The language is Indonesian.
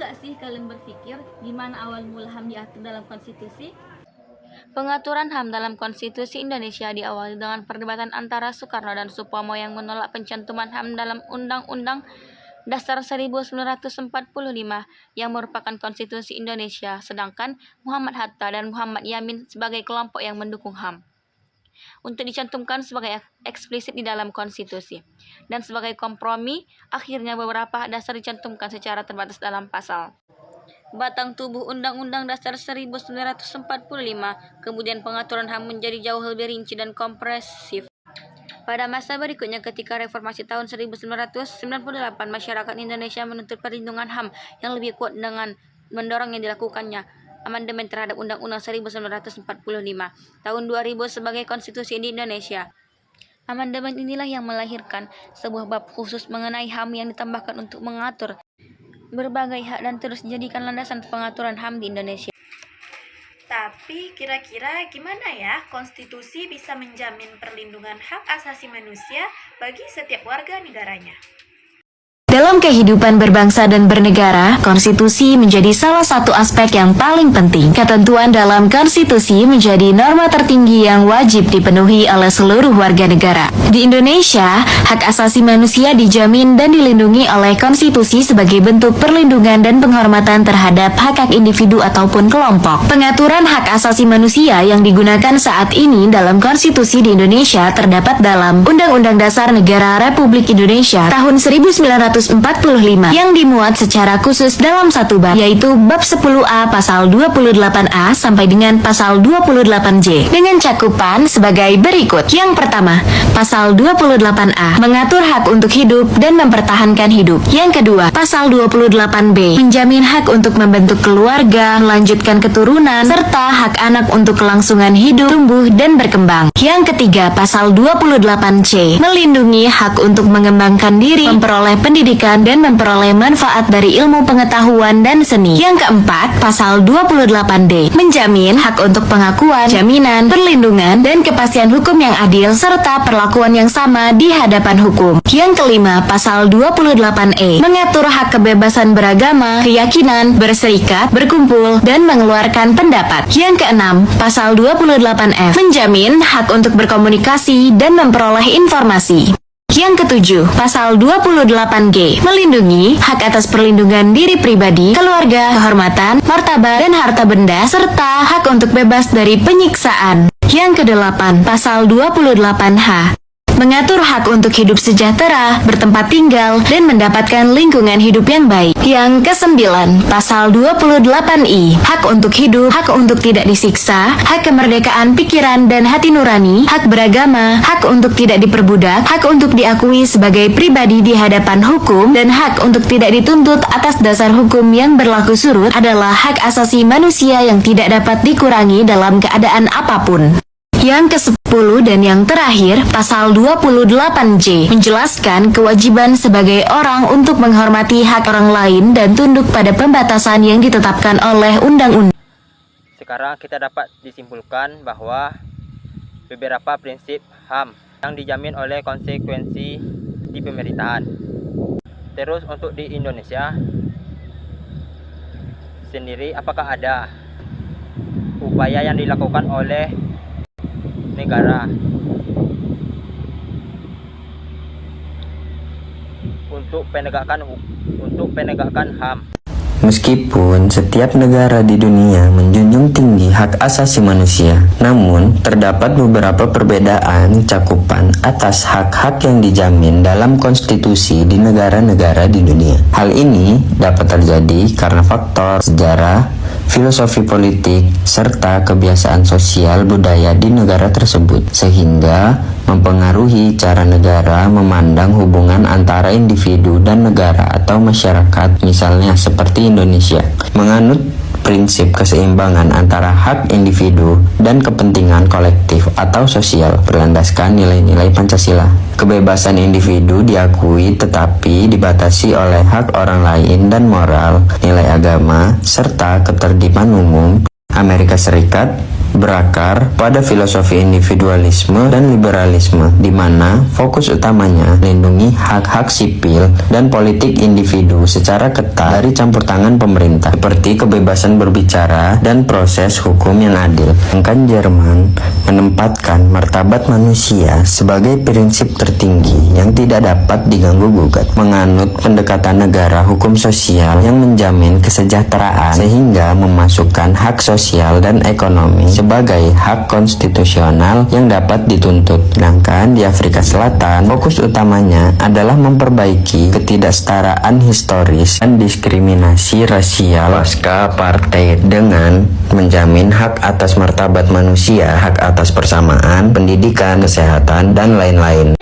nggak sih kalian berpikir gimana awal mula HAM diatur dalam konstitusi? Pengaturan HAM dalam Konstitusi Indonesia diawali dengan perdebatan antara Soekarno dan Supomo yang menolak pencantuman HAM dalam Undang-Undang Dasar 1945 yang merupakan konstitusi Indonesia, sedangkan Muhammad Hatta dan Muhammad Yamin sebagai kelompok yang mendukung HAM untuk dicantumkan sebagai eksplisit di dalam konstitusi. Dan sebagai kompromi, akhirnya beberapa dasar dicantumkan secara terbatas dalam pasal batang tubuh Undang-Undang Dasar 1945. Kemudian pengaturan HAM menjadi jauh lebih rinci dan kompresif. Pada masa berikutnya, ketika reformasi tahun 1998, masyarakat Indonesia menuntut perlindungan HAM yang lebih kuat dengan mendorong yang dilakukannya amandemen terhadap Undang-Undang 1945 tahun 2000 sebagai konstitusi di Indonesia. Amandemen inilah yang melahirkan sebuah bab khusus mengenai HAM yang ditambahkan untuk mengatur berbagai hak dan terus dijadikan landasan pengaturan HAM di Indonesia. Tapi kira-kira gimana ya konstitusi bisa menjamin perlindungan hak asasi manusia bagi setiap warga negaranya? Dalam kehidupan berbangsa dan bernegara, konstitusi menjadi salah satu aspek yang paling penting. Ketentuan dalam konstitusi menjadi norma tertinggi yang wajib dipenuhi oleh seluruh warga negara. Di Indonesia, hak asasi manusia dijamin dan dilindungi oleh konstitusi sebagai bentuk perlindungan dan penghormatan terhadap hak-hak individu ataupun kelompok. Pengaturan hak asasi manusia yang digunakan saat ini dalam konstitusi di Indonesia terdapat dalam Undang-Undang Dasar Negara Republik Indonesia tahun 1945 yang dimuat secara khusus dalam satu bab, yaitu bab 10A pasal 28A sampai dengan pasal 28J dengan cakupan sebagai berikut. Yang pertama, pasal 28A mengatur hak untuk hidup dan mempertahankan hidup. Yang kedua, pasal 28B menjamin hak untuk membentuk keluarga, melanjutkan keturunan, serta hak anak untuk kelangsungan hidup, tumbuh, dan berkembang. Yang ketiga, pasal 28C melindungi hak untuk mengembangkan diri, memperoleh pendidikan, dan memperoleh manfaat dari ilmu pengetahuan dan seni. Yang keempat, pasal 28D menjamin hak untuk pengakuan, jaminan, perlindungan, dan kepastian hukum yang adil serta perlakuan yang sama di hadapan hukum. Yang kelima, pasal 28E mengatur hak kebebasan beragama, keyakinan, berserikat, berkumpul, dan mengeluarkan pendapat. Yang keenam, pasal 28F menjamin hak untuk berkomunikasi dan memperoleh informasi. Yang ketujuh, pasal 28G melindungi hak atas perlindungan diri pribadi, keluarga, kehormatan, martabat, dan harta benda, serta hak untuk bebas dari penyiksaan. Yang kedelapan, pasal 28H mengatur hak untuk hidup sejahtera, bertempat tinggal, dan mendapatkan lingkungan hidup yang baik. Yang kesembilan, pasal 28I, hak untuk hidup, hak untuk tidak disiksa, hak kemerdekaan pikiran dan hati nurani, hak beragama, hak untuk tidak diperbudak, hak untuk diakui sebagai pribadi di hadapan hukum, dan hak untuk tidak dituntut atas dasar hukum yang berlaku surut adalah hak asasi manusia yang tidak dapat dikurangi dalam keadaan apapun. Yang ke-10 dan yang terakhir, pasal 28J menjelaskan kewajiban sebagai orang untuk menghormati hak orang lain dan tunduk pada pembatasan yang ditetapkan oleh undang-undang. Sekarang kita dapat disimpulkan bahwa beberapa prinsip HAM yang dijamin oleh konsekuensi di pemerintahan. Terus untuk di Indonesia sendiri, apakah ada upaya yang dilakukan oleh negara untuk penegakan HAM? Meskipun setiap negara di dunia menjunjung tinggi hak asasi manusia, namun terdapat beberapa perbedaan cakupan atas hak-hak yang dijamin dalam konstitusi di negara-negara di dunia. Hal ini dapat terjadi karena faktor sejarah, filosofi politik, serta kebiasaan sosial budaya di negara tersebut, sehingga mempengaruhi cara negara memandang hubungan antara individu dan negara atau masyarakat, misalnya seperti Indonesia. Menganut prinsip keseimbangan antara hak individu dan kepentingan kolektif atau sosial berlandaskan nilai-nilai Pancasila. Kebebasan individu diakui tetapi dibatasi oleh hak orang lain dan moral, nilai agama, serta ketertiban umum. Amerika Serikat berakar pada filosofi individualisme dan liberalisme, di mana fokus utamanya melindungi hak-hak sipil dan politik individu secara ketat dari campur tangan pemerintah, seperti kebebasan berbicara dan proses hukum yang adil. Sedangkan Jerman menempatkan martabat manusia sebagai prinsip tertinggi yang tidak dapat diganggu-gugat, menganut pendekatan negara hukum sosial yang menjamin kesejahteraan sehingga memasukkan hak sosial dan ekonomi sebagai hak konstitusional yang dapat dituntut. Sedangkan di Afrika Selatan, fokus utamanya adalah memperbaiki ketidaksetaraan historis dan diskriminasi rasial pasca apartheid dengan menjamin hak atas martabat manusia, hak atas persamaan, pendidikan, kesehatan, dan lain-lain.